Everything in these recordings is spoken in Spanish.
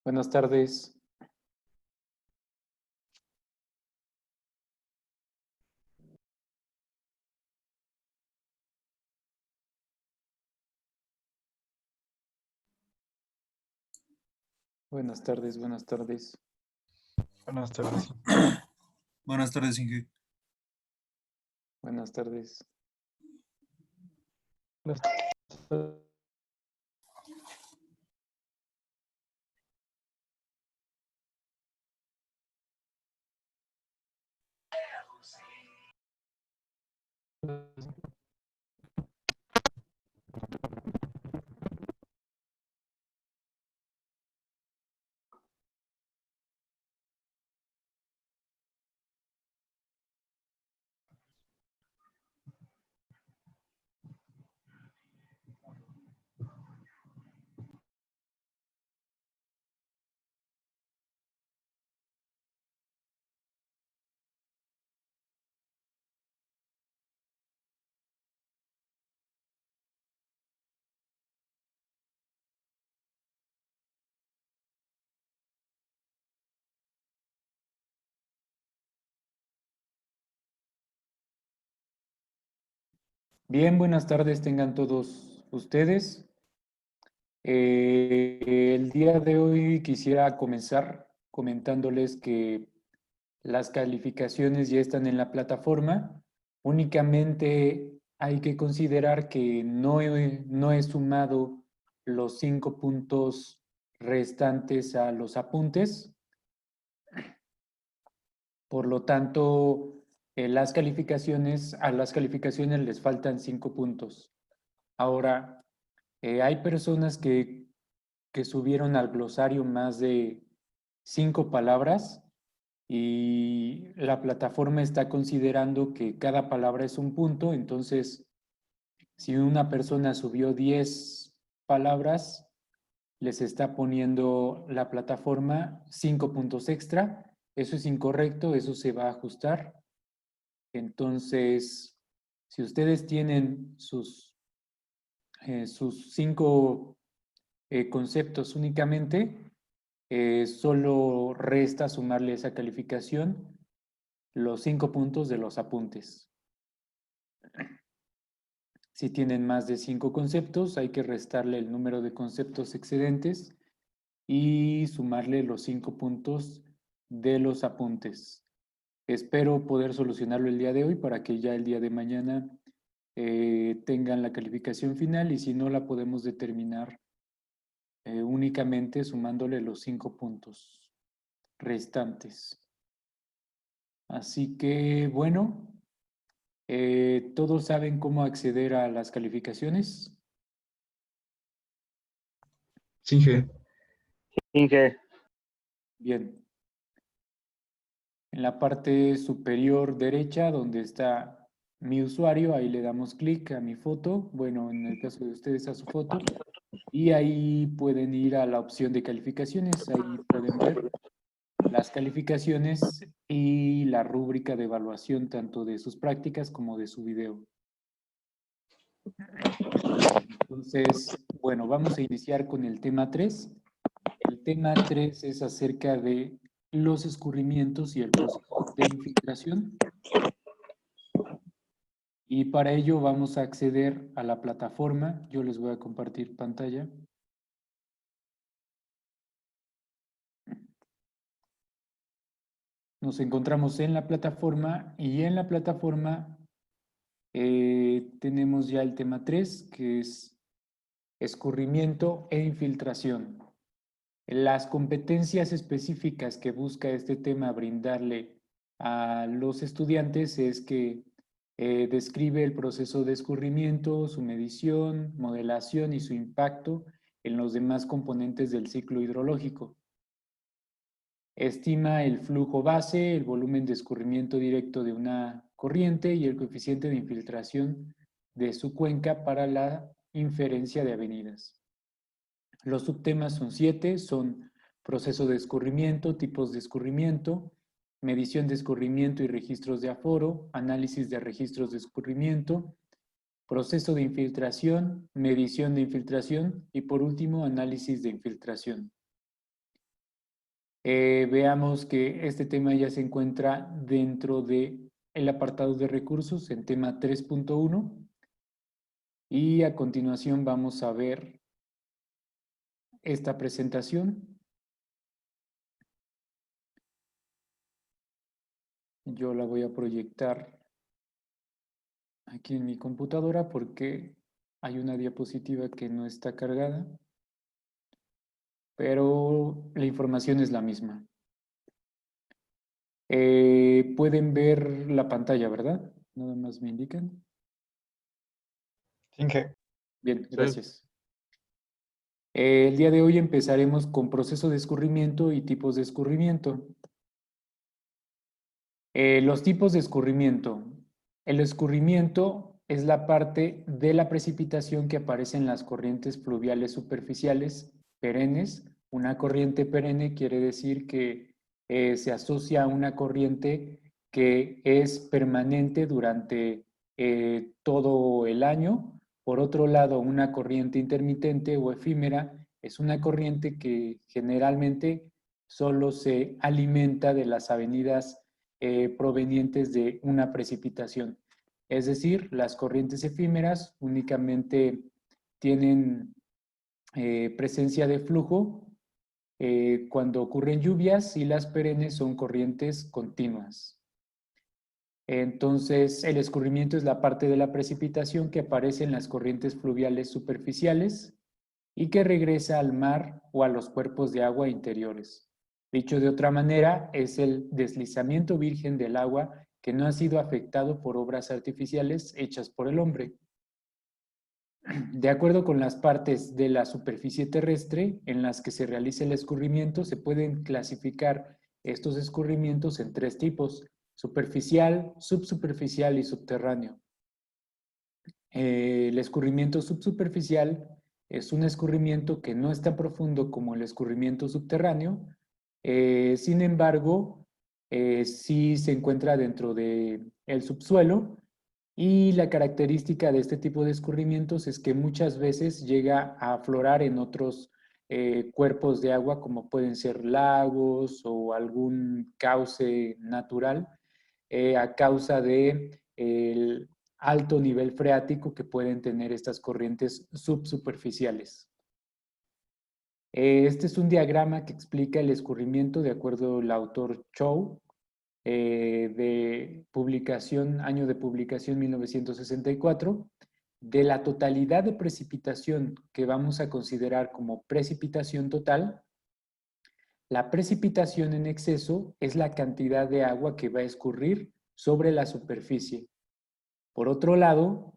Buenas tardes. Buenas tardes, buenas tardes. Buenas tardes. Buenas tardes, Inge. Buenas tardes. Buenas tardes. Bien, buenas tardes tengan todos ustedes. El día de hoy quisiera comenzar comentándoles que las calificaciones ya están en la plataforma. Únicamente hay que considerar que no he sumado los 5 puntos restantes a los apuntes. Por lo tanto, a las calificaciones les faltan 5 puntos. Ahora, hay personas que subieron al glosario más de 5 palabras y la plataforma está considerando que cada palabra es un punto. Entonces, si una persona subió 10 palabras, les está poniendo la plataforma 5 puntos extra. Eso es incorrecto, eso se va a ajustar. Entonces, si ustedes tienen sus 5 conceptos únicamente, solo resta sumarle esa calificación los 5 puntos de los apuntes. Si tienen más de 5 conceptos, hay que restarle el número de conceptos excedentes y sumarle los 5 puntos de los apuntes. Espero poder solucionarlo el día de hoy para que ya el día de mañana tengan la calificación final, y si no, la podemos determinar únicamente sumándole los 5 puntos restantes. Así que, bueno, ¿todos saben cómo acceder a las calificaciones? Sí, Inge. Inge. Bien. En la parte superior derecha, donde está mi usuario, ahí le damos clic a mi foto, bueno, en el caso de ustedes a su foto, y ahí pueden ir a la opción de calificaciones. Ahí pueden ver las calificaciones y la rúbrica de evaluación tanto de sus prácticas como de su video. Entonces, bueno, vamos a iniciar con el tema 3. El tema 3 es acerca de los escurrimientos y el proceso de infiltración. Y para ello vamos a acceder a la plataforma. Yo les voy a compartir pantalla. Nos encontramos en la plataforma, y en la plataforma tenemos ya el tema 3, que es escurrimiento e infiltración. Las competencias específicas que busca este tema brindarle a los estudiantes es que describe el proceso de escurrimiento, su medición, modelación y su impacto en los demás componentes del ciclo hidrológico. Estima el flujo base, el volumen de escurrimiento directo de una corriente y el coeficiente de infiltración de su cuenca para la inferencia de avenidas. Los subtemas son 7, son proceso de escurrimiento, tipos de escurrimiento, medición de escurrimiento y registros de aforo, análisis de registros de escurrimiento, proceso de infiltración, medición de infiltración y por último análisis de infiltración. Veamos que este tema ya se encuentra dentro del apartado de recursos en tema 3.1 y a continuación vamos a ver esta presentación. Yo la voy a proyectar aquí en mi computadora porque hay una diapositiva que no está cargada, pero la información es la misma. Pueden ver la pantalla, ¿verdad? Nada más me indican. Inge. Bien, Sí. gracias. El día de hoy empezaremos con proceso de escurrimiento y tipos de escurrimiento. Los tipos de escurrimiento. El escurrimiento es la parte de la precipitación que aparece en las corrientes fluviales superficiales perennes. Una corriente perenne quiere decir que se asocia a una corriente que es permanente durante todo el año. Por otro lado, una corriente intermitente o efímera es una corriente que generalmente solo se alimenta de las avenidas provenientes de una precipitación. Es decir, las corrientes efímeras únicamente tienen presencia de flujo cuando ocurren lluvias y las perennes son corrientes continuas. Entonces, el escurrimiento es la parte de la precipitación que aparece en las corrientes fluviales superficiales y que regresa al mar o a los cuerpos de agua interiores. Dicho de otra manera, es el deslizamiento virgen del agua que no ha sido afectado por obras artificiales hechas por el hombre. De acuerdo con las partes de la superficie terrestre en las que se realiza el escurrimiento, se pueden clasificar estos escurrimientos en tres tipos: superficial, subsuperficial y subterráneo. El escurrimiento subsuperficial es un escurrimiento que no es tan profundo como el escurrimiento subterráneo, sin embargo, sí se encuentra dentro del subsuelo, y la característica de este tipo de escurrimientos es que muchas veces llega a aflorar en otros cuerpos de agua, como pueden ser lagos o algún cauce natural, a causa de el alto nivel freático que pueden tener estas corrientes subsuperficiales. Este es un diagrama que explica el escurrimiento de acuerdo al autor Chow, de publicación, año de publicación 1964, de la totalidad de precipitación que vamos a considerar como precipitación total. La precipitación en exceso es la cantidad de agua que va a escurrir sobre la superficie. Por otro lado,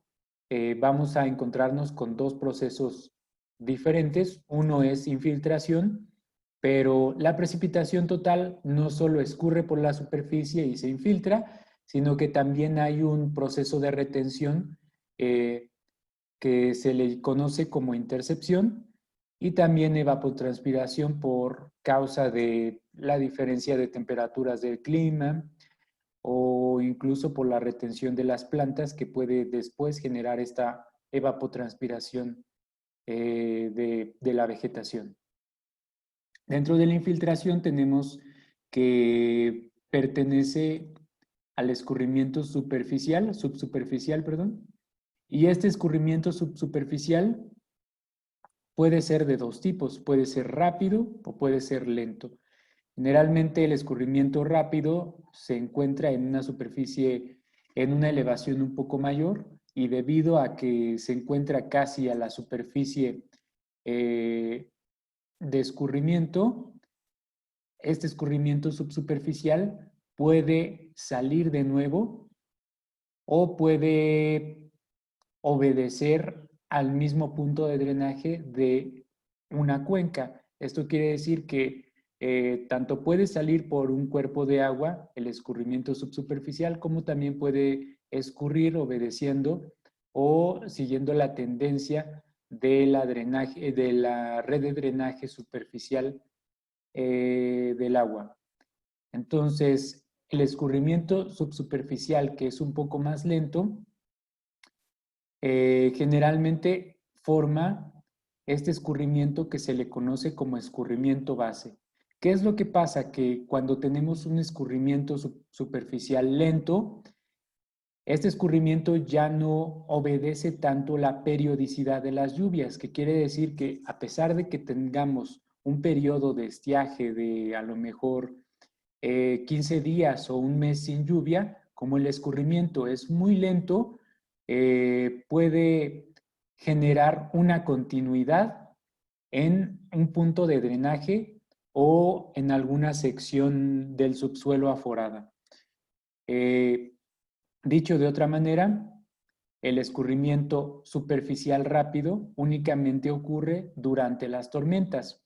vamos a encontrarnos con dos procesos diferentes. Uno es infiltración, pero la precipitación total no solo escurre por la superficie y se infiltra, sino que también hay un proceso de retención que se le conoce como intercepción, y también evapotranspiración por causa de la diferencia de temperaturas del clima, o incluso por la retención de las plantas que puede después generar esta evapotranspiración de la vegetación. Dentro de la infiltración tenemos que pertenece al escurrimiento subsuperficial, perdón, y este escurrimiento subsuperficial puede ser de dos tipos: puede ser rápido o puede ser lento. Generalmente el escurrimiento rápido se encuentra en una superficie, en una elevación un poco mayor, y debido a que se encuentra casi a la superficie de escurrimiento, este escurrimiento subsuperficial puede salir de nuevo o puede obedecer al mismo punto de drenaje de una cuenca. Esto quiere decir que tanto puede salir por un cuerpo de agua, el escurrimiento subsuperficial, como también puede escurrir obedeciendo o siguiendo la tendencia de la red de drenaje superficial del agua. Entonces, el escurrimiento subsuperficial, que es un poco más lento, generalmente forma este escurrimiento que se le conoce como escurrimiento base. ¿Qué es lo que pasa? Que cuando tenemos un escurrimiento superficial lento, este escurrimiento ya no obedece tanto la periodicidad de las lluvias, que quiere decir que a pesar de que tengamos un periodo de estiaje de a lo mejor 15 días o un mes sin lluvia, como el escurrimiento es muy lento, puede generar una continuidad en un punto de drenaje o en alguna sección del subsuelo aforada. Dicho de otra manera, el escurrimiento superficial rápido únicamente ocurre durante las tormentas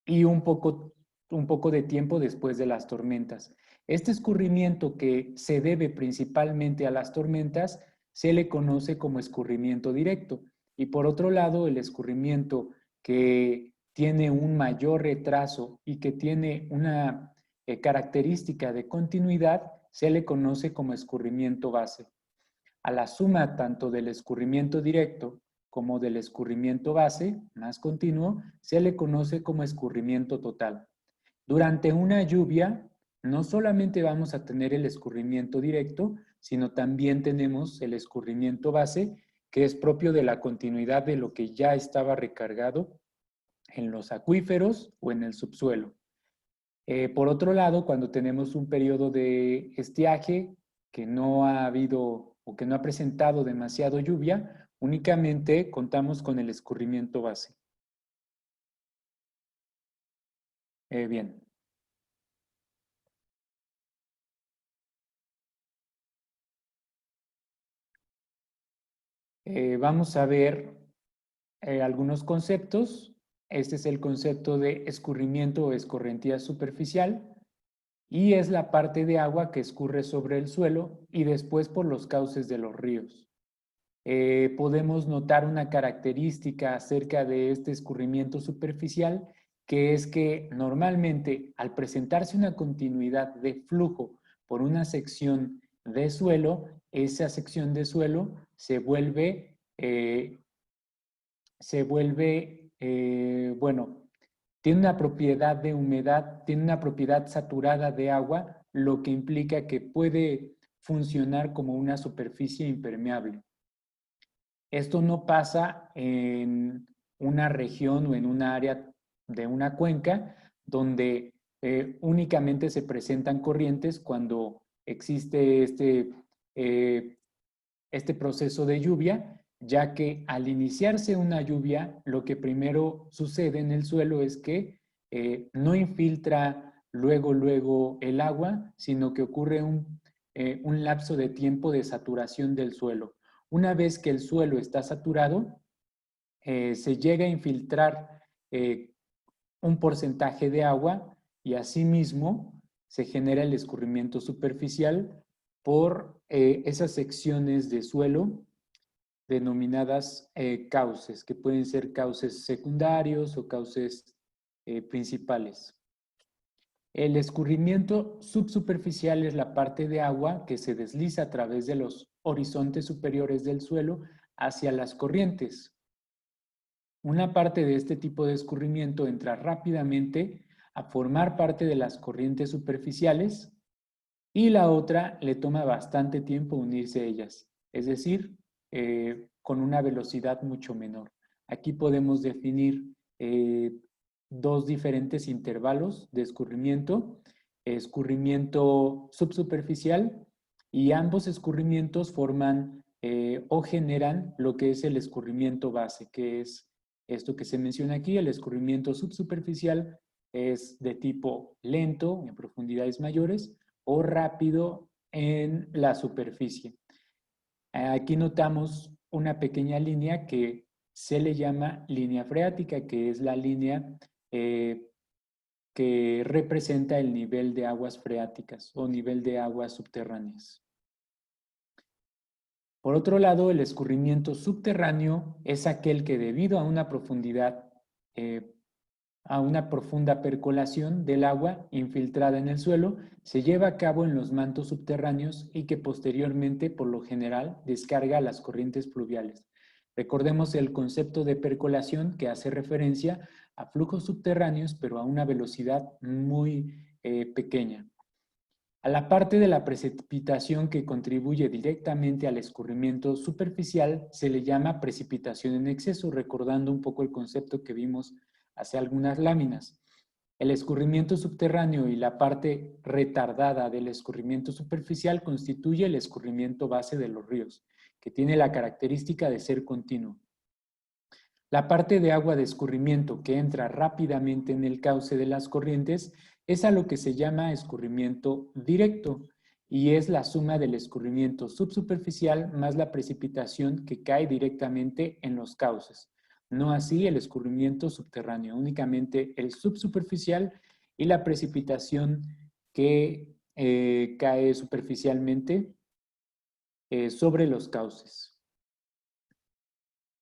y un poco de tiempo después de las tormentas. Este escurrimiento, que se debe principalmente a las tormentas, se le conoce como escurrimiento directo. Y por otro lado, el escurrimiento que tiene un mayor retraso y que tiene una característica de continuidad, se le conoce como escurrimiento base. A la suma tanto del escurrimiento directo como del escurrimiento base, más continuo, se le conoce como escurrimiento total. Durante una lluvia, no solamente vamos a tener el escurrimiento directo, sino también tenemos el escurrimiento base, que es propio de la continuidad de lo que ya estaba recargado en los acuíferos o en el subsuelo. Por otro lado, cuando tenemos un periodo de estiaje que no ha habido o que no ha presentado demasiado lluvia, únicamente contamos con el escurrimiento base. Bien. Vamos a ver algunos conceptos. Este es el concepto de escurrimiento o escorrentía superficial y es la parte de agua que escurre sobre el suelo y después por los cauces de los ríos. Podemos notar una característica acerca de este escurrimiento superficial, que es que normalmente al presentarse una continuidad de flujo por una sección de suelo, esa sección de suelo se vuelve, bueno, tiene una propiedad de humedad, tiene una propiedad saturada de agua, lo que implica que puede funcionar como una superficie impermeable. Esto no pasa en una región o en un área de una cuenca donde únicamente se presentan corrientes cuando existe este proceso de lluvia, ya que al iniciarse una lluvia, lo que primero sucede en el suelo es que no infiltra luego el agua, sino que ocurre un lapso de tiempo de saturación del suelo. Una vez que el suelo está saturado, se llega a infiltrar un porcentaje de agua y asimismo se genera el escurrimiento superficial por esas secciones de suelo denominadas cauces, que pueden ser cauces secundarios o cauces principales. El escurrimiento subsuperficial es la parte de agua que se desliza a través de los horizontes superiores del suelo hacia las corrientes. Una parte de este tipo de escurrimiento entra rápidamente a formar parte de las corrientes superficiales y la otra le toma bastante tiempo unirse a ellas, es decir, con una velocidad mucho menor. Aquí podemos definir dos diferentes intervalos de escurrimiento, escurrimiento subsuperficial, y ambos escurrimientos forman o generan lo que es el escurrimiento base, que es esto que se menciona aquí. El escurrimiento subsuperficial es de tipo lento en profundidades mayores o rápido en la superficie. Aquí notamos una pequeña línea que se le llama línea freática, que es la línea que representa el nivel de aguas freáticas o nivel de aguas subterráneas. Por otro lado, el escurrimiento subterráneo es aquel que, debido a una profundidad, a una profunda percolación del agua infiltrada en el suelo, se lleva a cabo en los mantos subterráneos y que posteriormente, por lo general, descarga a las corrientes fluviales. Recordemos el concepto de percolación, que hace referencia a flujos subterráneos, pero a una velocidad muy pequeña. A la parte de la precipitación que contribuye directamente al escurrimiento superficial se le llama precipitación en exceso, recordando un poco el concepto que vimos hace algunas láminas. El escurrimiento subterráneo y la parte retardada del escurrimiento superficial constituye el escurrimiento base de los ríos, que tiene la característica de ser continuo. La parte de agua de escurrimiento que entra rápidamente en el cauce de las corrientes es a lo que se llama escurrimiento directo y es la suma del escurrimiento subsuperficial más la precipitación que cae directamente en los cauces. No así el escurrimiento subterráneo, únicamente el subsuperficial y la precipitación que cae superficialmente sobre los cauces.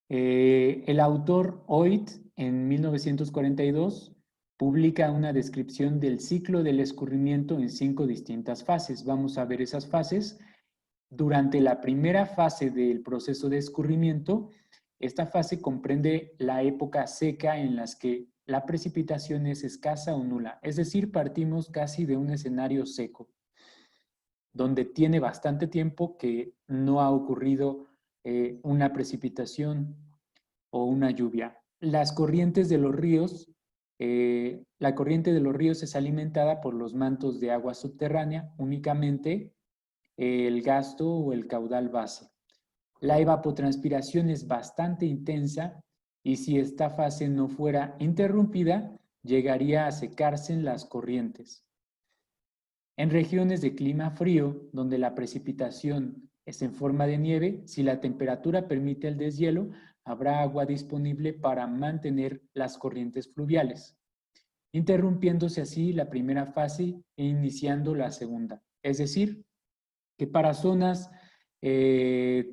El autor Oid, en 1942, publica una descripción del ciclo del escurrimiento en 5 distintas fases. Vamos a ver esas fases. Durante la primera fase del proceso de escurrimiento, esta fase comprende la época seca en las que la precipitación es escasa o nula. Es decir, partimos casi de un escenario seco, donde tiene bastante tiempo que no ha ocurrido una precipitación o una lluvia. Las corrientes de los ríos, la corriente de los ríos es alimentada por los mantos de agua subterránea, únicamente el gasto o el caudal base. La evapotranspiración es bastante intensa y si esta fase no fuera interrumpida, llegaría a secarse en las corrientes. En regiones de clima frío, donde la precipitación es en forma de nieve, si la temperatura permite el deshielo, habrá agua disponible para mantener las corrientes fluviales, interrumpiéndose así la primera fase e iniciando la segunda. Es decir, que para zonas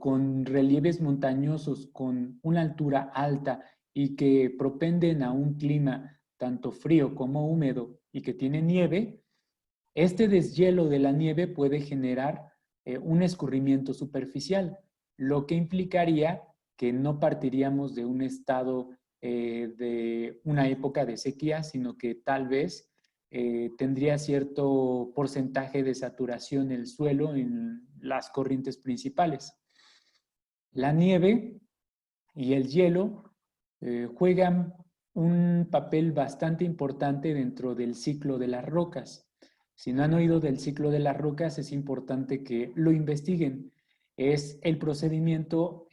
con relieves montañosos con una altura alta y que propenden a un clima tanto frío como húmedo y que tiene nieve, este deshielo de la nieve puede generar un escurrimiento superficial, lo que implicaría que no partiríamos de un estado de una época de sequía, sino que tal vez tendría cierto porcentaje de saturación el suelo en las corrientes principales. La nieve y el hielo juegan un papel bastante importante dentro del ciclo de las rocas. Si no han oído del ciclo de las rocas, es importante que lo investiguen. Es el procedimiento,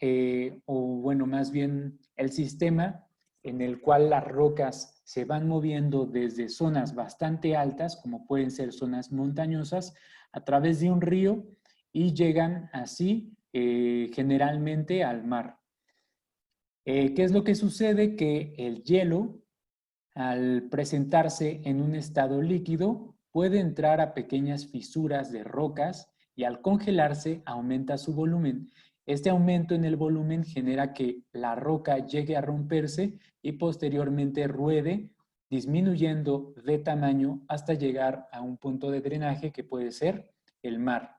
o bueno, más bien el sistema en el cual las rocas se van moviendo desde zonas bastante altas, como pueden ser zonas montañosas, a través de un río y llegan así generalmente al mar. ¿Qué es lo que sucede? Que el hielo, al presentarse en un estado líquido, puede entrar a pequeñas fisuras de rocas y al congelarse aumenta su volumen. Este aumento en el volumen genera que la roca llegue a romperse y posteriormente ruede, disminuyendo de tamaño hasta llegar a un punto de drenaje que puede ser el mar.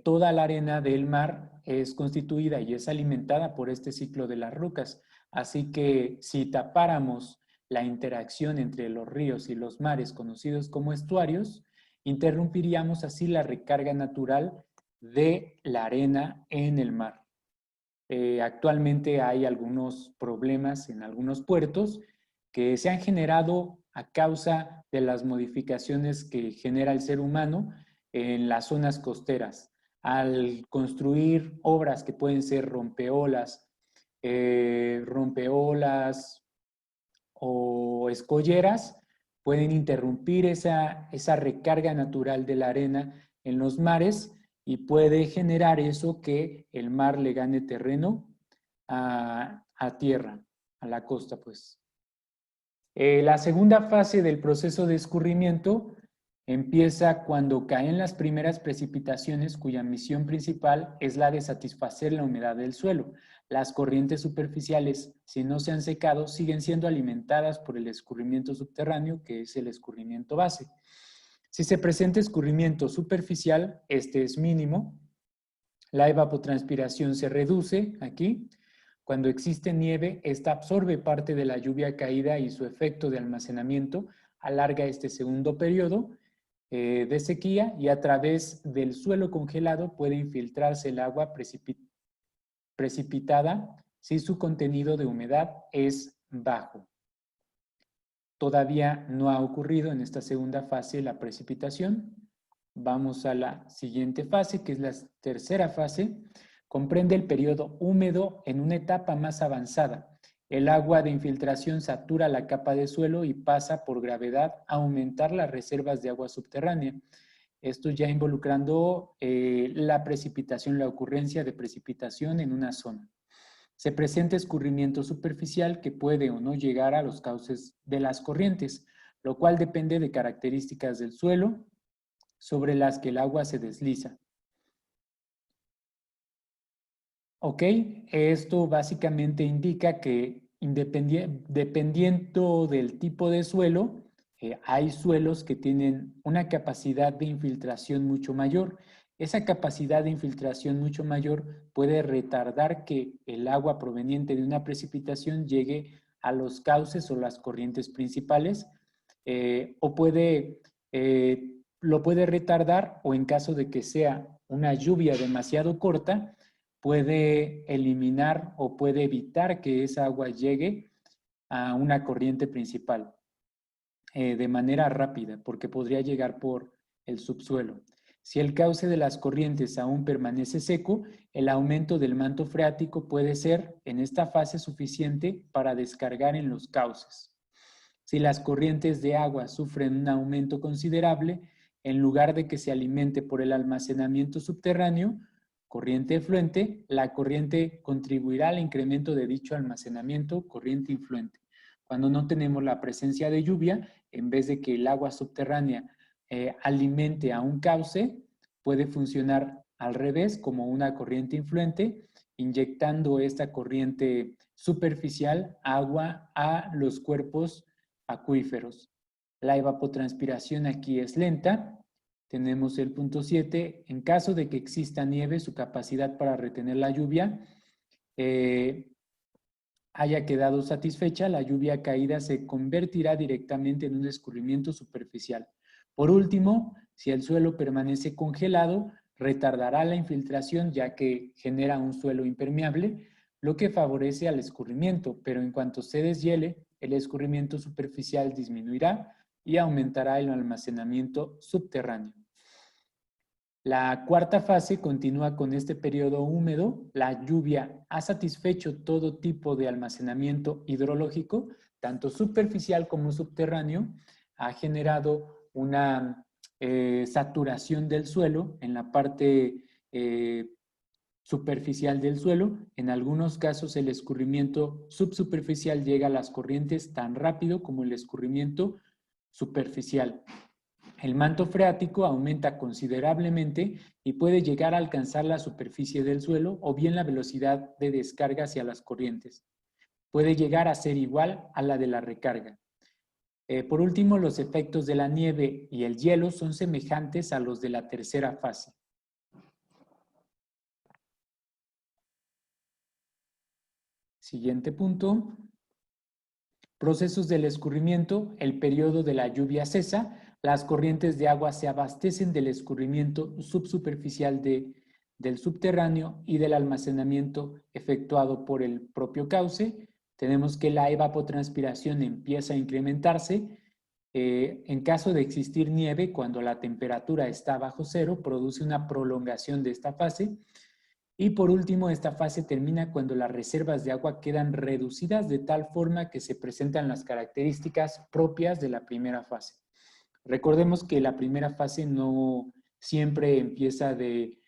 Toda la arena del mar es constituida y es alimentada por este ciclo de las rocas. Así que si tapáramos la interacción entre los ríos y los mares conocidos como estuarios, interrumpiríamos así la recarga natural de la arena en el mar. Actualmente hay algunos problemas en algunos puertos que se han generado a causa de las modificaciones que genera el ser humano en las zonas costeras. Al construir obras que pueden ser rompeolas o escolleras, pueden interrumpir esa recarga natural de la arena en los mares y puede generar eso que el mar le gane terreno a tierra, a la costa, pues. La segunda fase del proceso de escurrimiento empieza cuando caen las primeras precipitaciones cuya misión principal es la de satisfacer la humedad del suelo. Las corrientes superficiales, si no se han secado, siguen siendo alimentadas por el escurrimiento subterráneo, que es el escurrimiento base. Si se presenta escurrimiento superficial, este es mínimo. La evapotranspiración se reduce aquí, Cuando existe nieve, esta absorbe parte de la lluvia caída y su efecto de almacenamiento alarga este segundo periodo de sequía y a través del suelo congelado puede infiltrarse el agua precipitada si su contenido de humedad es bajo. Todavía no ha ocurrido en esta segunda fase la precipitación. Vamos a la siguiente fase, que es la tercera fase. Comprende el periodo húmedo en una etapa más avanzada. El agua de infiltración satura la capa de suelo y pasa por gravedad a aumentar las reservas de agua subterránea. Esto ya involucrando la precipitación, la ocurrencia de precipitación en una zona. Se presenta escurrimiento superficial que puede o no llegar a los cauces de las corrientes, lo cual depende de características del suelo sobre las que el agua se desliza. Ok, esto básicamente indica que dependiendo del tipo de suelo, hay suelos que tienen una capacidad de infiltración mucho mayor. Esa capacidad de infiltración mucho mayor puede retardar que el agua proveniente de una precipitación llegue a los cauces o las corrientes principales, o lo puede retardar, o en caso de que sea una lluvia demasiado corta, puede eliminar o puede evitar que esa agua llegue a una corriente principal de manera rápida, porque podría llegar por el subsuelo. Si el cauce de las corrientes aún permanece seco, el aumento del manto freático puede ser en esta fase suficiente para descargar en los cauces. Si las corrientes de agua sufren un aumento considerable, en lugar de que se alimente por el almacenamiento subterráneo, corriente efluente, la corriente contribuirá al incremento de dicho almacenamiento, corriente influente. Cuando no tenemos la presencia de lluvia, en vez de que el agua subterránea alimente a un cauce, puede funcionar al revés, como una corriente influente, inyectando esta corriente superficial agua a los cuerpos acuíferos. La evapotranspiración aquí es lenta. Tenemos el punto 7. En caso de que exista nieve, su capacidad para retener la lluvia haya quedado satisfecha, la lluvia caída se convertirá directamente en un escurrimiento superficial. Por último, si el suelo permanece congelado, retardará la infiltración ya que genera un suelo impermeable, lo que favorece al escurrimiento, pero en cuanto se deshiele, el escurrimiento superficial disminuirá y aumentará el almacenamiento subterráneo. La cuarta fase continúa con este periodo húmedo. La lluvia ha satisfecho todo tipo de almacenamiento hidrológico, tanto superficial como subterráneo. Ha generado una saturación del suelo en la parte superficial del suelo. En algunos casos el escurrimiento subsuperficial llega a las corrientes tan rápido como el escurrimiento superficial. El manto freático aumenta considerablemente y puede llegar a alcanzar la superficie del suelo o bien la velocidad de descarga hacia las corrientes. Puede llegar a ser igual a la de la recarga. Por último, los efectos de la nieve y el hielo son semejantes a los de la tercera fase. Siguiente punto. Procesos del escurrimiento. El periodo de la lluvia cesa. Las corrientes de agua se abastecen del escurrimiento subsuperficial del subterráneo y del almacenamiento efectuado por el propio cauce. Tenemos que la evapotranspiración empieza a incrementarse. En caso de existir nieve, cuando la temperatura está bajo cero, produce una prolongación de esta fase. Y por último, esta fase termina cuando las reservas de agua quedan reducidas de tal forma que se presentan las características propias de la primera fase. Recordemos que la primera fase no siempre empieza de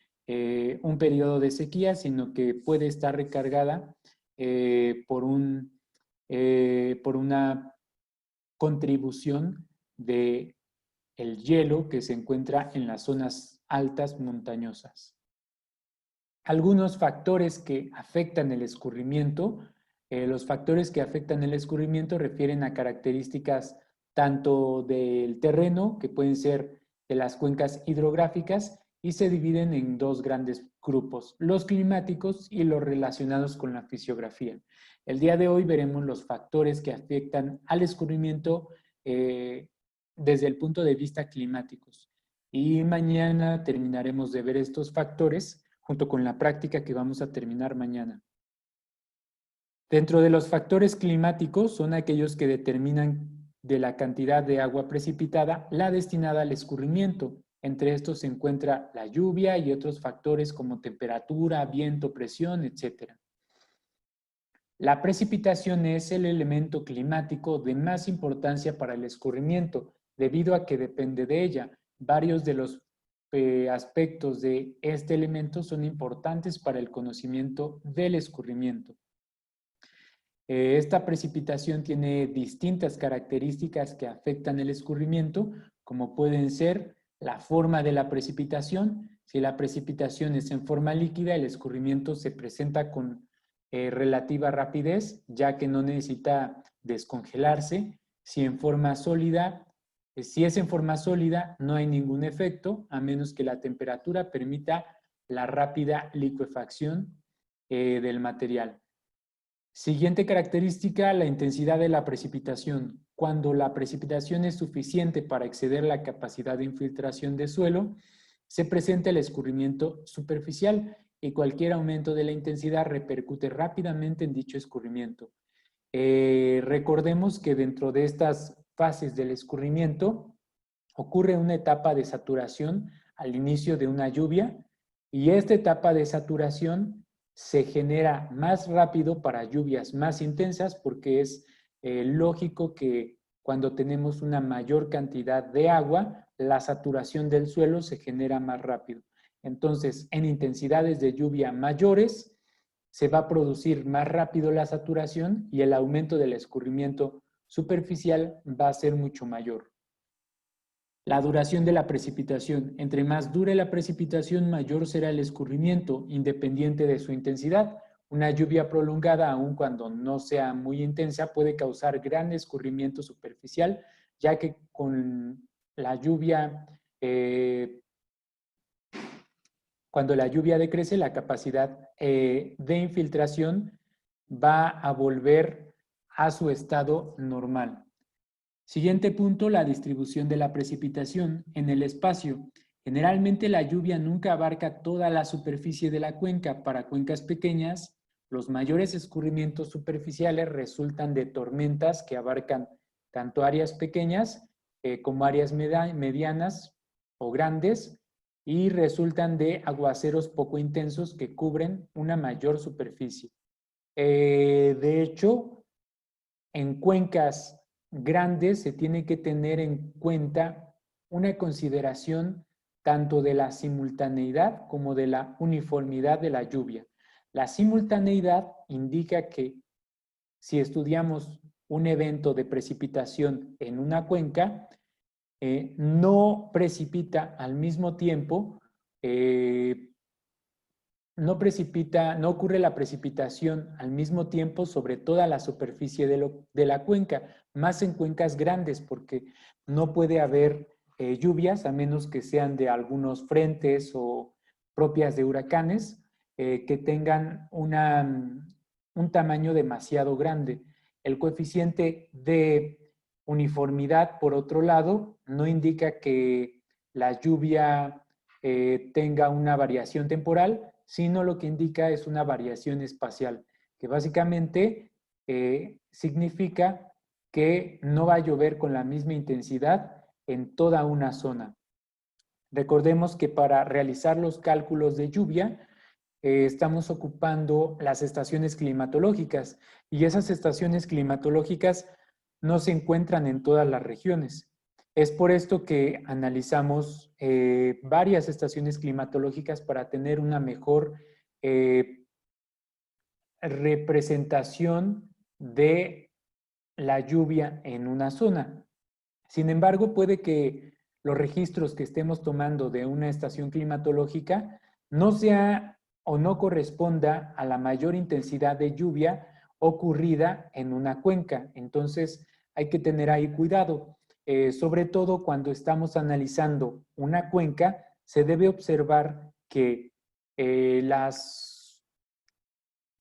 un periodo de sequía, sino que puede estar recargada por una contribución del hielo que se encuentra en las zonas altas montañosas. Algunos factores que afectan el escurrimiento. Los factores que afectan el escurrimiento refieren a características tanto del terreno, que pueden ser de las cuencas hidrográficas, y se dividen en dos grandes grupos, los climáticos y los relacionados con la fisiografía. El día de hoy veremos los factores que afectan al escurrimiento desde el punto de vista climáticos. Y mañana terminaremos de ver estos factores junto con la práctica que vamos a terminar mañana. Dentro de los factores climáticos son aquellos que determinan de la cantidad de agua precipitada la destinada al escurrimiento. Entre estos se encuentra la lluvia y otros factores como temperatura, viento, presión, etc. La precipitación es el elemento climático de más importancia para el escurrimiento, debido a que depende de ella. Varios de los aspectos de este elemento son importantes para el conocimiento del escurrimiento. Esta precipitación tiene distintas características que afectan el escurrimiento, como pueden ser la forma de la precipitación. Si la precipitación es en forma líquida, el escurrimiento se presenta con relativa rapidez, ya que no necesita descongelarse. Si es en forma sólida, no hay ningún efecto, a menos que la temperatura permita la rápida licuefacción del material. Siguiente característica, la intensidad de la precipitación. Cuando la precipitación es suficiente para exceder la capacidad de infiltración de suelo, se presenta el escurrimiento superficial y cualquier aumento de la intensidad repercute rápidamente en dicho escurrimiento. Recordemos que dentro de estas fases del escurrimiento ocurre una etapa de saturación al inicio de una lluvia y esta etapa de saturación se genera más rápido para lluvias más intensas porque es lógico que cuando tenemos una mayor cantidad de agua, la saturación del suelo se genera más rápido. Entonces, en intensidades de lluvia mayores, se va a producir más rápido la saturación y el aumento del escurrimiento superficial va a ser mucho mayor. La duración de la precipitación. Entre más dure la precipitación, mayor será el escurrimiento, independiente de su intensidad. Una lluvia prolongada, aun cuando no sea muy intensa, puede causar gran escurrimiento superficial, ya que con la lluvia, cuando la lluvia decrece, la capacidad de infiltración va a volver a su estado normal. Siguiente punto, la distribución de la precipitación en el espacio. Generalmente la lluvia nunca abarca toda la superficie de la cuenca. Para cuencas pequeñas, los mayores escurrimientos superficiales resultan de tormentas que abarcan tanto áreas pequeñas como áreas medianas o grandes y resultan de aguaceros poco intensos que cubren una mayor superficie. De hecho, en cuencas grandes se tiene que tener en cuenta una consideración tanto de la simultaneidad como de la uniformidad de la lluvia. La simultaneidad indica que si estudiamos un evento de precipitación en una cuenca, no precipita al mismo tiempo, no ocurre la precipitación al mismo tiempo sobre toda la superficie de la cuenca, más en cuencas grandes, porque no puede haber lluvias a menos que sean de algunos frentes o propias de huracanes que tengan un tamaño demasiado grande. El coeficiente de uniformidad, por otro lado, no indica que la lluvia tenga una variación temporal, sino lo que indica es una variación espacial, que básicamente significa que no va a llover con la misma intensidad en toda una zona. Recordemos que para realizar los cálculos de lluvia estamos ocupando las estaciones climatológicas y esas estaciones climatológicas no se encuentran en todas las regiones. Es por esto que analizamos varias estaciones climatológicas para tener una mejor representación de la lluvia en una zona. Sin embargo, puede que los registros que estemos tomando de una estación climatológica no sea o no corresponda a la mayor intensidad de lluvia ocurrida en una cuenca. Entonces, hay que tener ahí cuidado. Sobre todo cuando estamos analizando una cuenca, se debe observar que las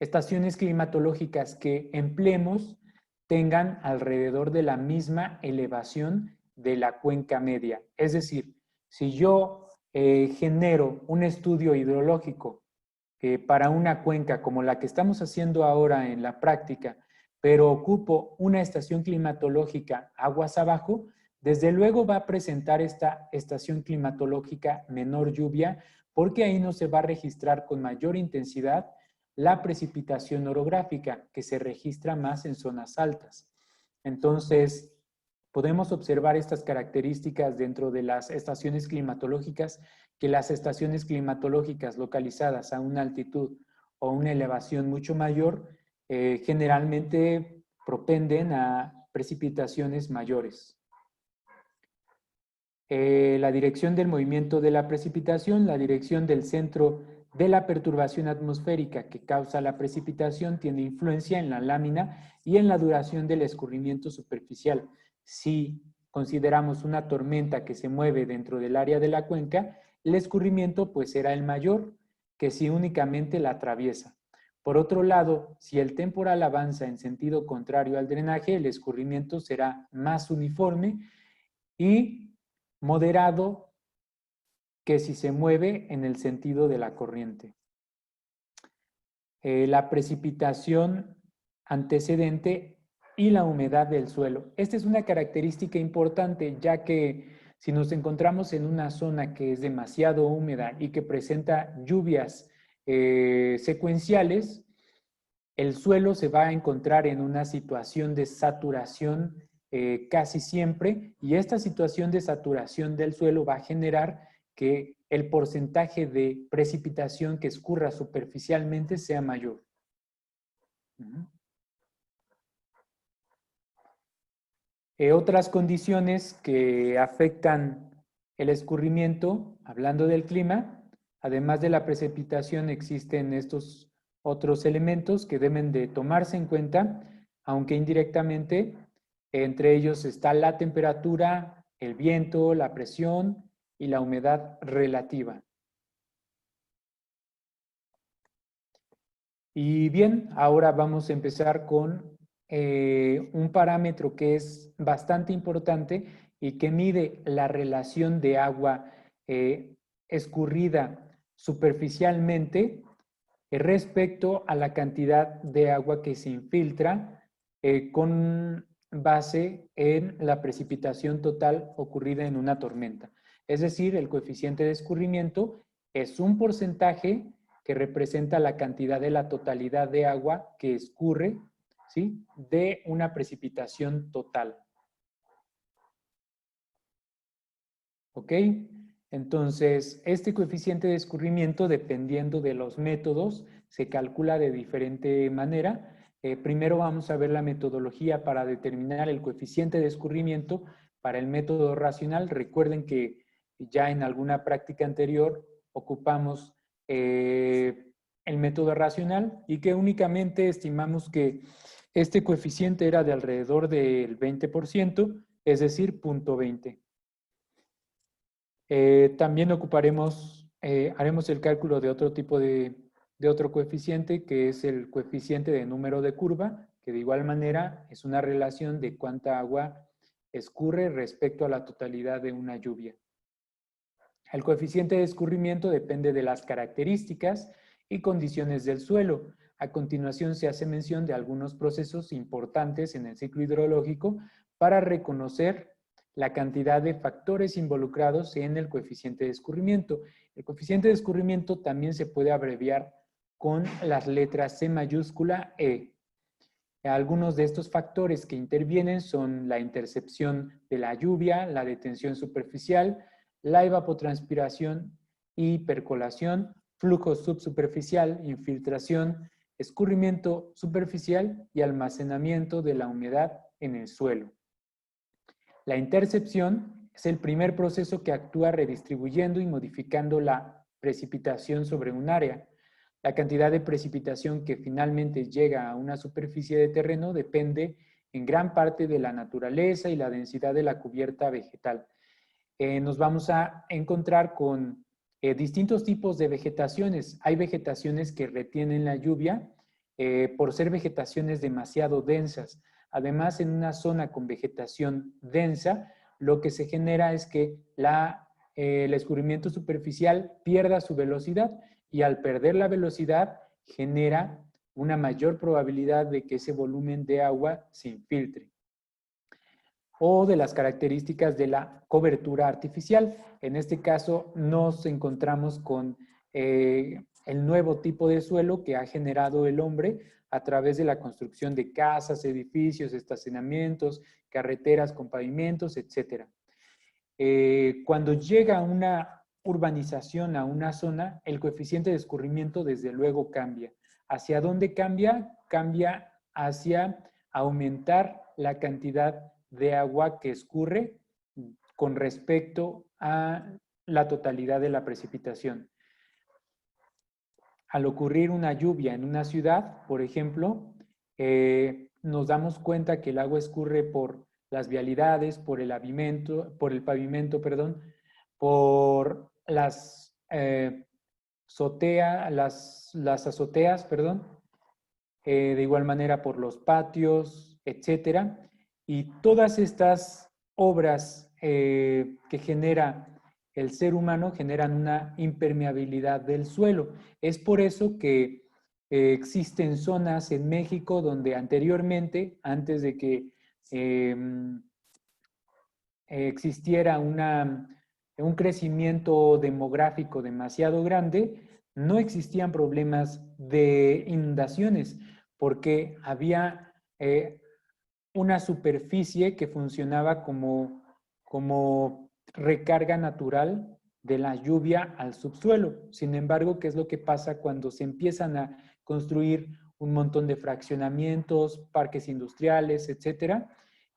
estaciones climatológicas que empleemos tengan alrededor de la misma elevación de la cuenca media. Es decir, si yo genero un estudio hidrológico para una cuenca como la que estamos haciendo ahora en la práctica, pero ocupo una estación climatológica aguas abajo, desde luego va a presentar esta estación climatológica menor lluvia, porque ahí no se va a registrar con mayor intensidad la precipitación orográfica, que se registra más en zonas altas. Entonces, podemos observar estas características dentro de las estaciones climatológicas, que las estaciones climatológicas localizadas a una altitud o una elevación mucho mayor generalmente propenden a precipitaciones mayores. La dirección del movimiento de la precipitación, la dirección del centro de la perturbación atmosférica que causa la precipitación tiene influencia en la lámina y en la duración del escurrimiento superficial. Si consideramos una tormenta que se mueve dentro del área de la cuenca, el escurrimiento pues será el mayor que si únicamente la atraviesa. Por otro lado, si el temporal avanza en sentido contrario al drenaje, el escurrimiento será más uniforme y moderado que si se mueve en el sentido de la corriente. La precipitación antecedente y la humedad del suelo. Esta es una característica importante, ya que si nos encontramos en una zona que es demasiado húmeda y que presenta lluvias secuenciales, el suelo se va a encontrar en una situación de saturación casi siempre, y esta situación de saturación del suelo va a generar que el porcentaje de precipitación que escurra superficialmente sea mayor. Otras condiciones que afectan el escurrimiento, hablando del clima, además de la precipitación, existen estos otros elementos que deben de tomarse en cuenta, aunque indirectamente. Entre ellos está la temperatura, el viento, la presión y la humedad relativa. Y bien, ahora vamos a empezar con un parámetro que es bastante importante y que mide la relación de agua escurrida superficialmente respecto a la cantidad de agua que se infiltra con base en la precipitación total ocurrida en una tormenta. Es decir, el coeficiente de escurrimiento es un porcentaje que representa la cantidad de la totalidad de agua que escurre, ¿sí?, de una precipitación total. ¿Ok? Entonces, este coeficiente de escurrimiento, dependiendo de los métodos, se calcula de diferente manera. Primero vamos a ver la metodología para determinar el coeficiente de escurrimiento para el método racional. Recuerden que ya en alguna práctica anterior ocupamos el método racional y que únicamente estimamos que este coeficiente era de alrededor del 20%, es decir, 0.20. También haremos el cálculo de otro tipo de otro coeficiente, que es el coeficiente de número de curva, que de igual manera es una relación de cuánta agua escurre respecto a la totalidad de una lluvia. El coeficiente de escurrimiento depende de las características y condiciones del suelo. A continuación se hace mención de algunos procesos importantes en el ciclo hidrológico para reconocer la cantidad de factores involucrados en el coeficiente de escurrimiento. El coeficiente de escurrimiento también se puede abreviar con las letras C mayúscula E. Algunos de estos factores que intervienen son la intercepción de la lluvia, la detención superficial, la evapotranspiración y percolación, flujo subsuperficial, infiltración, escurrimiento superficial y almacenamiento de la humedad en el suelo. La intercepción es el primer proceso que actúa redistribuyendo y modificando la precipitación sobre un área. La cantidad de precipitación que finalmente llega a una superficie de terreno depende en gran parte de la naturaleza y la densidad de la cubierta vegetal. Nos vamos a encontrar con distintos tipos de vegetaciones. Hay vegetaciones que retienen la lluvia por ser vegetaciones demasiado densas. Además, en una zona con vegetación densa, lo que se genera es que el escurrimiento superficial pierda su velocidad y al perder la velocidad genera una mayor probabilidad de que ese volumen de agua se infiltre. O de las características de la cobertura artificial. En este caso nos encontramos con el nuevo tipo de suelo que ha generado el hombre a través de la construcción de casas, edificios, estacionamientos, carreteras con pavimentos, etc. Cuando llega una urbanización a una zona, el coeficiente de escurrimiento desde luego cambia. ¿Hacia dónde cambia? Cambia hacia aumentar la cantidad de agua que escurre con respecto a la totalidad de la precipitación. Al ocurrir una lluvia en una ciudad, por ejemplo, nos damos cuenta que el agua escurre por las vialidades, por el pavimento, por las azoteas, de igual manera por los patios, etcétera. Y todas estas obras que genera el ser humano generan una impermeabilidad del suelo. Es por eso que existen zonas en México donde anteriormente, antes de que existiera un crecimiento demográfico demasiado grande, no existían problemas de inundaciones porque había una superficie que funcionaba como recarga natural de la lluvia al subsuelo. Sin embargo, ¿qué es lo que pasa cuando se empiezan a construir un montón de fraccionamientos, parques industriales, etcétera?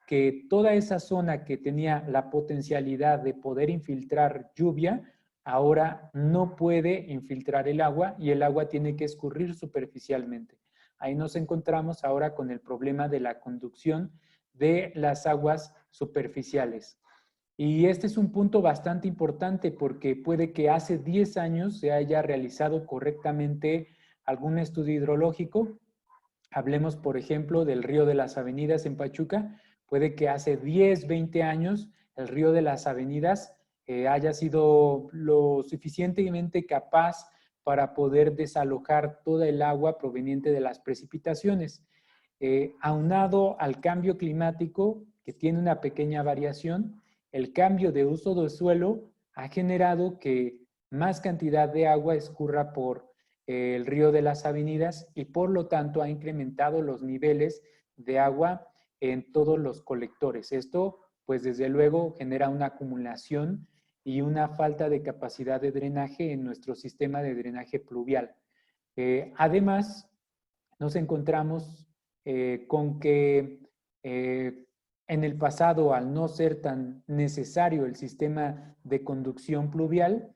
Que toda esa zona que tenía la potencialidad de poder infiltrar lluvia, ahora no puede infiltrar el agua y el agua tiene que escurrir superficialmente. Ahí nos encontramos ahora con el problema de la conducción de las aguas superficiales. Y este es un punto bastante importante porque puede que hace 10 años se haya realizado correctamente algún estudio hidrológico. Hablemos, por ejemplo, del río de las Avenidas en Pachuca. Puede que hace 10, 20 años el río de las Avenidas haya sido lo suficientemente capaz para poder desalojar toda el agua proveniente de las precipitaciones. Aunado al cambio climático, que tiene una pequeña variación, el cambio de uso del suelo ha generado que más cantidad de agua escurra por el río de las Avenidas y por lo tanto ha incrementado los niveles de agua en todos los colectores. Esto, pues desde luego, genera una acumulación y una falta de capacidad de drenaje en nuestro sistema de drenaje pluvial. Además, nos encontramos con que en el pasado, al no ser tan necesario el sistema de conducción pluvial,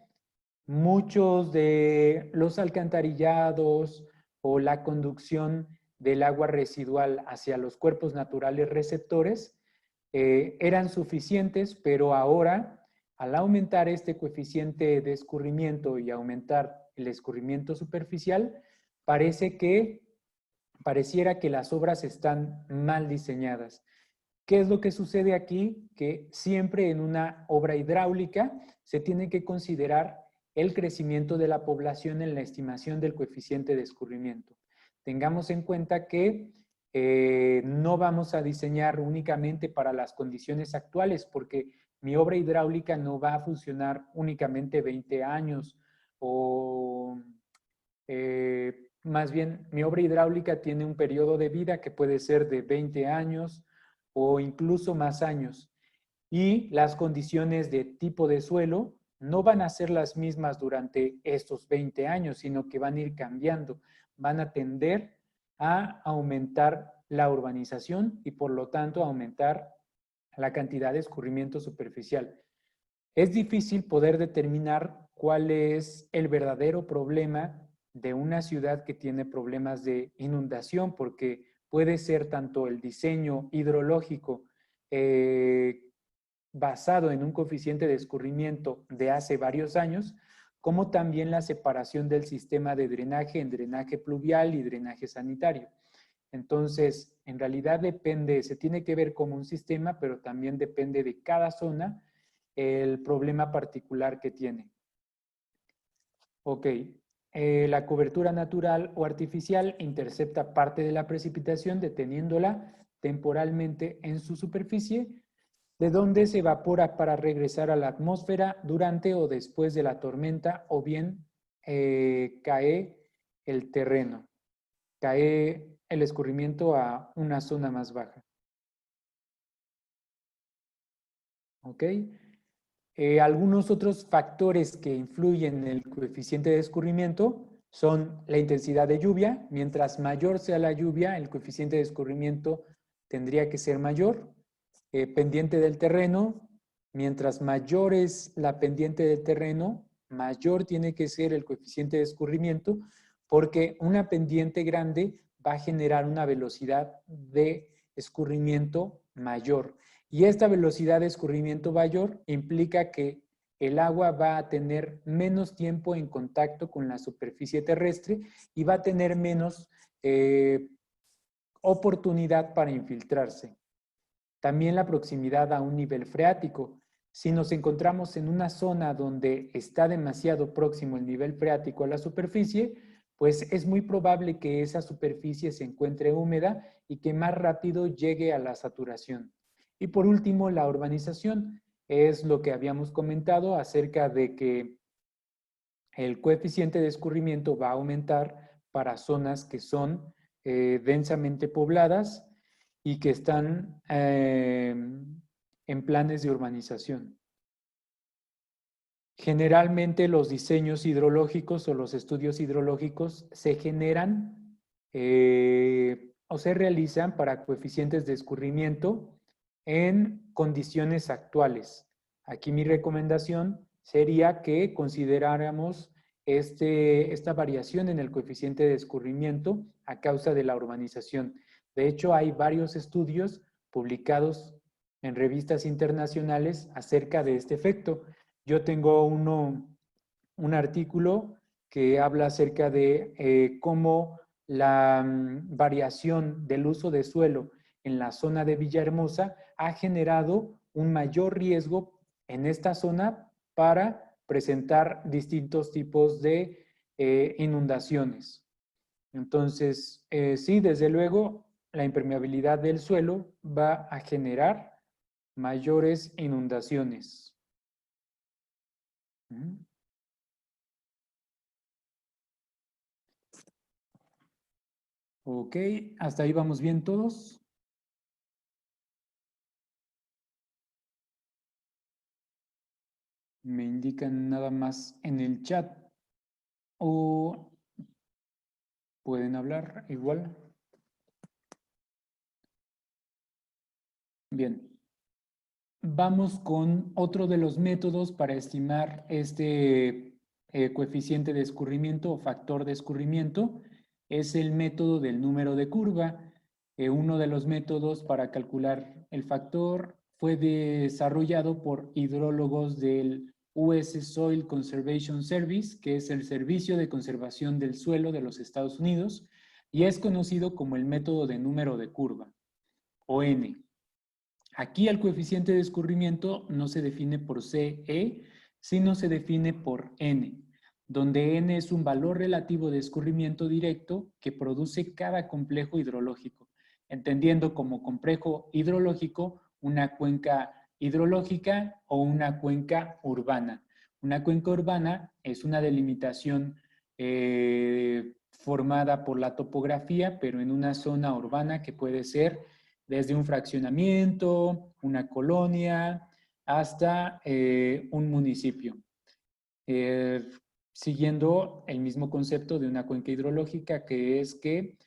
muchos de los alcantarillados o la conducción del agua residual hacia los cuerpos naturales receptores eran suficientes, pero ahora, al aumentar este coeficiente de escurrimiento y aumentar el escurrimiento superficial, pareciera que las obras están mal diseñadas. ¿Qué es lo que sucede aquí? Que siempre en una obra hidráulica se tiene que considerar el crecimiento de la población en la estimación del coeficiente de escurrimiento. Tengamos en cuenta que no vamos a diseñar únicamente para las condiciones actuales, porque mi obra hidráulica no va a funcionar únicamente 20 años o más bien mi obra hidráulica tiene un periodo de vida que puede ser de 20 años o incluso más años. Y las condiciones de tipo de suelo no van a ser las mismas durante estos 20 años, sino que van a ir cambiando. Van a tender a aumentar la urbanización y por lo tanto aumentar la cantidad de escurrimiento superficial. Es difícil poder determinar cuál es el verdadero problema de una ciudad que tiene problemas de inundación, porque puede ser tanto el diseño hidrológico basado en un coeficiente de escurrimiento de hace varios años, como también la separación del sistema de drenaje en drenaje pluvial y drenaje sanitario. Entonces, en realidad depende, se tiene que ver como un sistema, pero también depende de cada zona el problema particular que tiene. Ok, la cobertura natural o artificial intercepta parte de la precipitación deteniéndola temporalmente en su superficie, de donde se evapora para regresar a la atmósfera durante o después de la tormenta, o bien cae el terreno, cae el escurrimiento a una zona más baja. ¿Ok? Algunos otros factores que influyen en el coeficiente de escurrimiento son la intensidad de lluvia. Mientras mayor sea la lluvia, el coeficiente de escurrimiento tendría que ser mayor. Pendiente del terreno, mientras mayor es la pendiente del terreno, mayor tiene que ser el coeficiente de escurrimiento, porque una pendiente grande va a generar una velocidad de escurrimiento mayor. Y esta velocidad de escurrimiento mayor implica que el agua va a tener menos tiempo en contacto con la superficie terrestre y va a tener menos oportunidad para infiltrarse. También la proximidad a un nivel freático. Si nos encontramos en una zona donde está demasiado próximo el nivel freático a la superficie, pues es muy probable que esa superficie se encuentre húmeda y que más rápido llegue a la saturación. Y por último, la urbanización es lo que habíamos comentado acerca de que el coeficiente de escurrimiento va a aumentar para zonas que son densamente pobladas y que están en planes de urbanización. Generalmente los diseños hidrológicos o los estudios hidrológicos se generan o se realizan para coeficientes de escurrimiento en condiciones actuales. Aquí mi recomendación sería que consideráramos esta variación en el coeficiente de escurrimiento a causa de la urbanización. De hecho, hay varios estudios publicados en revistas internacionales acerca de este efecto. Yo tengo un artículo que habla acerca de cómo la variación del uso de suelo en la zona de Villahermosa ha generado un mayor riesgo en esta zona para presentar distintos tipos de inundaciones. Entonces, sí, desde luego, la impermeabilidad del suelo va a generar mayores inundaciones. Ok, hasta ahí vamos bien todos. Me indican nada más en el chat o pueden hablar igual. Bien. Vamos con otro de los métodos para estimar este coeficiente de escurrimiento o factor de escurrimiento. Es el método del número de curva. Uno de los métodos para calcular el factor fue desarrollado por hidrólogos del US Soil Conservation Service, que es el Servicio de Conservación del Suelo de los Estados Unidos, y es conocido como el método de número de curva, o N. Aquí el coeficiente de escurrimiento no se define por CE, sino se define por N, donde N es un valor relativo de escurrimiento directo que produce cada complejo hidrológico, entendiendo como complejo hidrológico una cuenca hidrológica o una cuenca urbana. Una cuenca urbana es una delimitación formada por la topografía, pero en una zona urbana que puede ser desde un fraccionamiento, una colonia, hasta un municipio. Siguiendo el mismo concepto de una cuenca hidrológica, que es que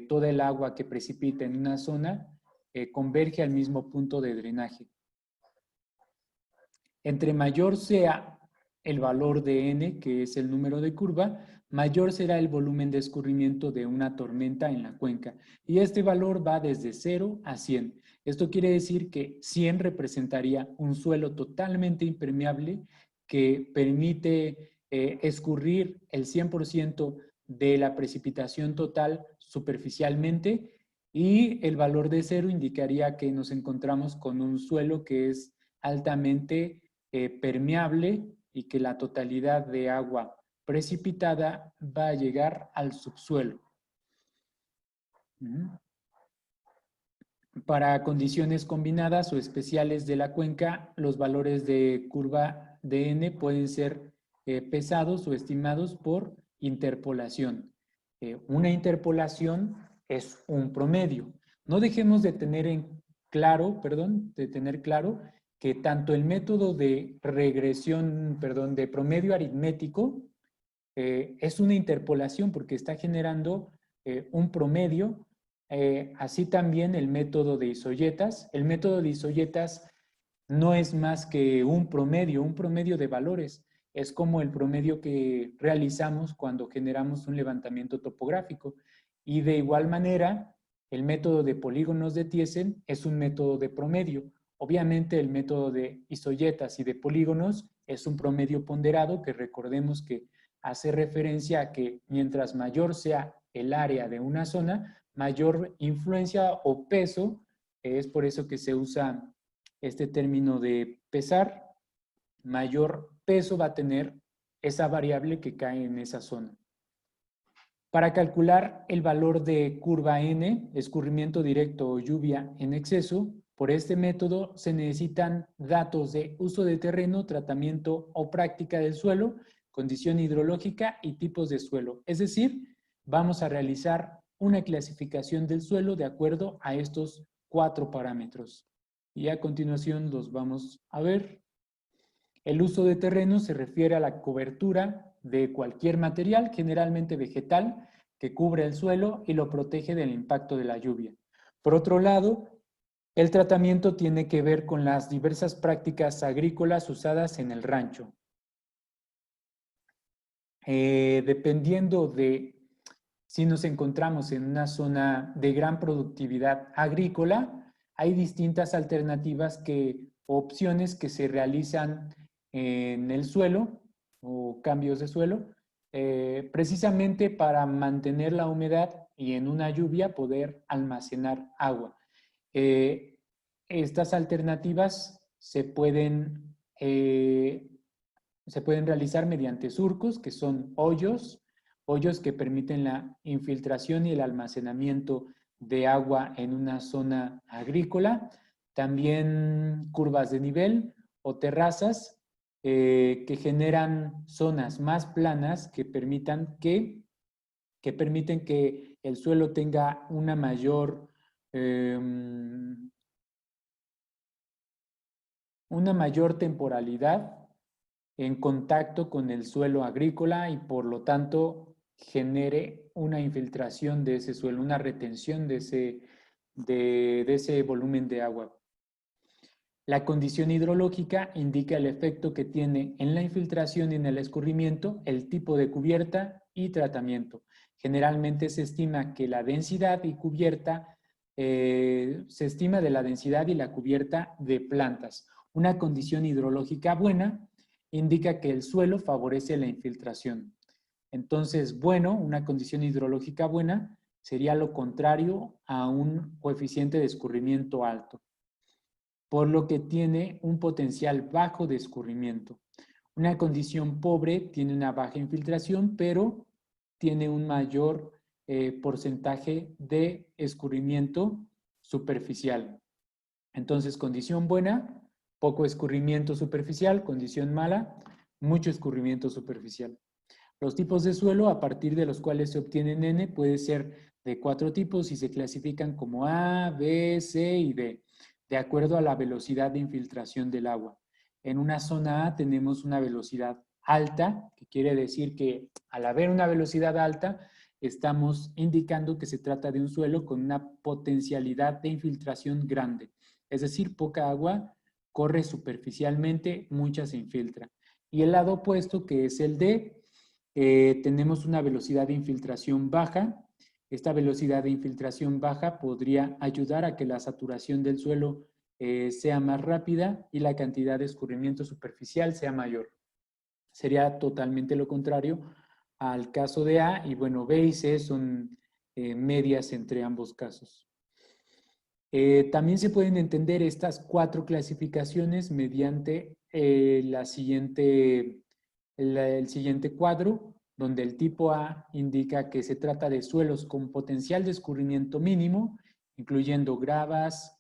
toda el agua que precipita en una zona converge al mismo punto de drenaje. Entre mayor sea el valor de N, que es el número de curva, mayor será el volumen de escurrimiento de una tormenta en la cuenca. Y este valor va desde 0 a 100. Esto quiere decir que 100 representaría un suelo totalmente impermeable que permite escurrir el 100% de la precipitación total superficialmente, y el valor de 0 indicaría que nos encontramos con un suelo que es altamente permeable y que la totalidad de agua precipitada va a llegar al subsuelo. Para condiciones combinadas o especiales de la cuenca, los valores de curva de n pueden ser pesados o estimados por interpolación. Una interpolación es un promedio. No dejemos de tener claro que tanto el método de regresión, de promedio aritmético es una interpolación porque está generando un promedio. Así también el método de isoyetas. El método de isoyetas no es más que un promedio de valores. Es como el promedio que realizamos cuando generamos un levantamiento topográfico. Y de igual manera, el método de polígonos de Thiessen es un método de promedio. Obviamente el método de isoyetas y de polígonos es un promedio ponderado, que recordemos que hace referencia a que mientras mayor sea el área de una zona, mayor influencia o peso, es por eso que se usa este término de pesar, mayor peso va a tener esa variable que cae en esa zona. Para calcular el valor de curva n, escurrimiento directo o lluvia en exceso, por este método se necesitan datos de uso de terreno, tratamiento o práctica del suelo, condición hidrológica y tipos de suelo. Es decir, vamos a realizar una clasificación del suelo de acuerdo a estos 4 parámetros. Y a continuación los vamos a ver. El uso de terreno se refiere a la cobertura de cualquier material, generalmente vegetal, que cubre el suelo y lo protege del impacto de la lluvia. Por otro lado, el tratamiento tiene que ver con las diversas prácticas agrícolas usadas en el rancho. Dependiendo de si nos encontramos en una zona de gran productividad agrícola, hay distintas alternativas o opciones que se realizan en el suelo o cambios de suelo, precisamente para mantener la humedad y en una lluvia poder almacenar agua. Estas alternativas se pueden realizar mediante surcos, que son hoyos que permiten la infiltración y el almacenamiento de agua en una zona agrícola. También curvas de nivel o terrazas que generan zonas más planas que permiten que el suelo tenga una mayor temporalidad en contacto con el suelo agrícola y por lo tanto genere una infiltración de ese suelo, una retención de ese volumen de agua. La condición hidrológica indica el efecto que tiene en la infiltración y en el escurrimiento el tipo de cubierta y tratamiento. Generalmente se estima que la densidad y cubierta, se estima de la densidad y la cubierta de plantas. Una condición hidrológica buena indica que el suelo favorece la infiltración. Entonces, una condición hidrológica buena sería lo contrario a un coeficiente de escurrimiento alto, por lo que tiene un potencial bajo de escurrimiento. Una condición pobre tiene una baja infiltración, pero tiene un mayor porcentaje de escurrimiento superficial. Entonces, condición buena, poco escurrimiento superficial; condición mala, mucho escurrimiento superficial. Los tipos de suelo a partir de los cuales se obtienen N puede ser de 4 tipos y se clasifican como A, B, C y D, de acuerdo a la velocidad de infiltración del agua. En una zona A tenemos una velocidad alta, que quiere decir que al haber una velocidad alta, estamos indicando que se trata de un suelo con una potencialidad de infiltración grande. Es decir, poca agua corre superficialmente, mucha se infiltra. Y el lado opuesto, que es el D, tenemos una velocidad de infiltración baja. Esta velocidad de infiltración baja podría ayudar a que la saturación del suelo sea más rápida y la cantidad de escurrimiento superficial sea mayor. sería totalmente lo contrario al caso de A, y bueno, B y C son medias entre ambos casos. También se pueden entender estas 4 clasificaciones mediante el siguiente cuadro, donde el tipo A indica que se trata de suelos con potencial de escurrimiento mínimo, incluyendo gravas,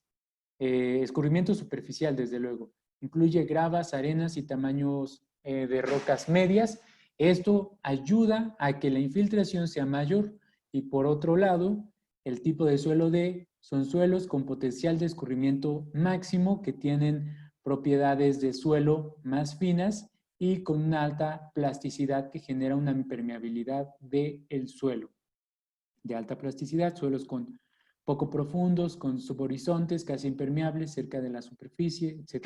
escurrimiento superficial desde luego, incluye gravas, arenas y tamaños de rocas medias. Esto ayuda a que la infiltración sea mayor, y por otro lado, el tipo de suelo D son suelos con potencial de escurrimiento máximo que tienen propiedades de suelo más finas y con una alta plasticidad que genera una impermeabilidad del suelo. De alta plasticidad, suelos con poco profundos, con subhorizontes casi impermeables cerca de la superficie, etc.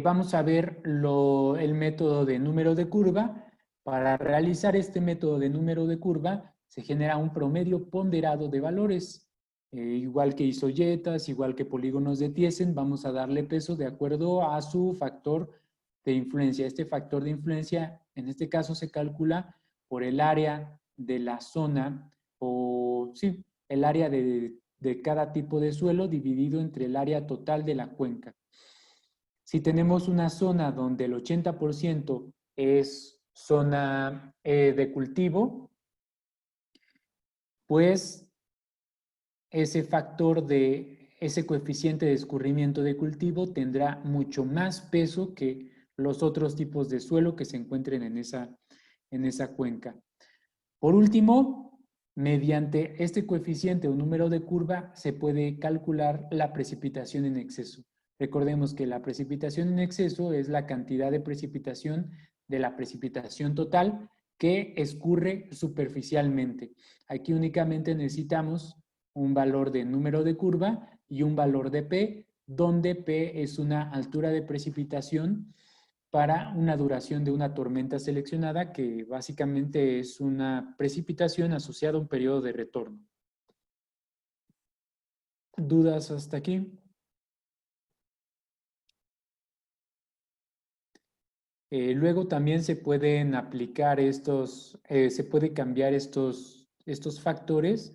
Vamos a ver el método de número de curva. Para realizar este método de número de curva, se genera un promedio ponderado de valores. Igual que isoyetas, igual que polígonos de Thiessen, vamos a darle peso de acuerdo a su factor de influencia. Este factor de influencia, en este caso, se calcula por el área de la zona, o sí, el área de cada tipo de suelo dividido entre el área total de la cuenca. Si tenemos una zona donde el 80% es zona de cultivo, pues ese coeficiente de escurrimiento de cultivo tendrá mucho más peso que los otros tipos de suelo que se encuentren en esa cuenca. Por último, mediante este coeficiente o número de curva se puede calcular la precipitación en exceso. Recordemos que la precipitación en exceso es la cantidad de precipitación de la precipitación total que escurre superficialmente. Aquí únicamente necesitamos un valor de número de curva y un valor de P, donde P es una altura de precipitación para una duración de una tormenta seleccionada, que básicamente es una precipitación asociada a un periodo de retorno. ¿Dudas hasta aquí? Luego también se pueden aplicar se puede cambiar estos factores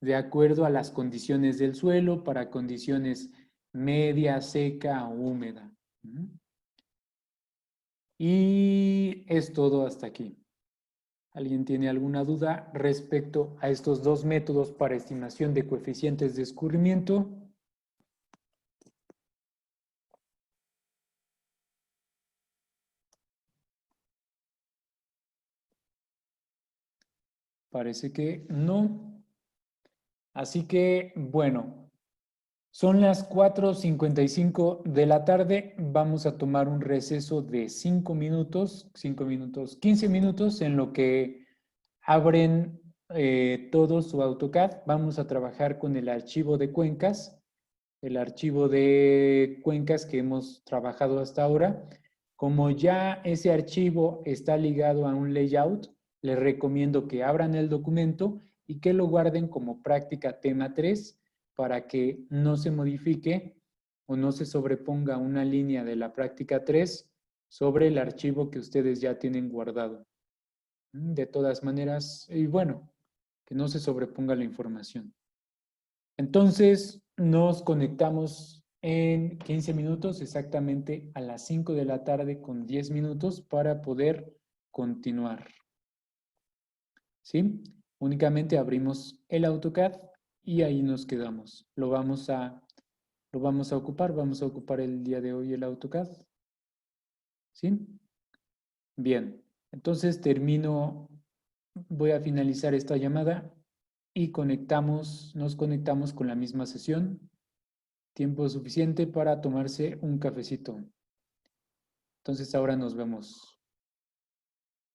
de acuerdo a las condiciones del suelo para condiciones media, seca o húmeda. Y es todo hasta aquí. ¿Alguien tiene alguna duda respecto a estos 2 métodos para estimación de coeficientes de escurrimiento? Parece que no. Así que, bueno, son las 4:55 de la tarde. Vamos a tomar un receso de 15 minutos en lo que abren todo su AutoCAD. Vamos a trabajar con el archivo de cuencas que hemos trabajado hasta ahora. Como ya ese archivo está ligado a un layout, les recomiendo que abran el documento y que lo guarden como práctica tema 3 para que no se modifique o no se sobreponga una línea de la práctica 3 sobre el archivo que ustedes ya tienen guardado. De todas maneras, y bueno, que no se sobreponga la información. Entonces, nos conectamos en 15 minutos, exactamente a las 5 de la tarde con 10 minutos para poder continuar. ¿Sí? Únicamente abrimos el AutoCAD y ahí nos quedamos. Lo vamos a ocupar el día de hoy el AutoCAD. ¿Sí? Bien, entonces voy a finalizar esta llamada y nos conectamos con la misma sesión. Tiempo suficiente para tomarse un cafecito. Entonces ahora nos vemos.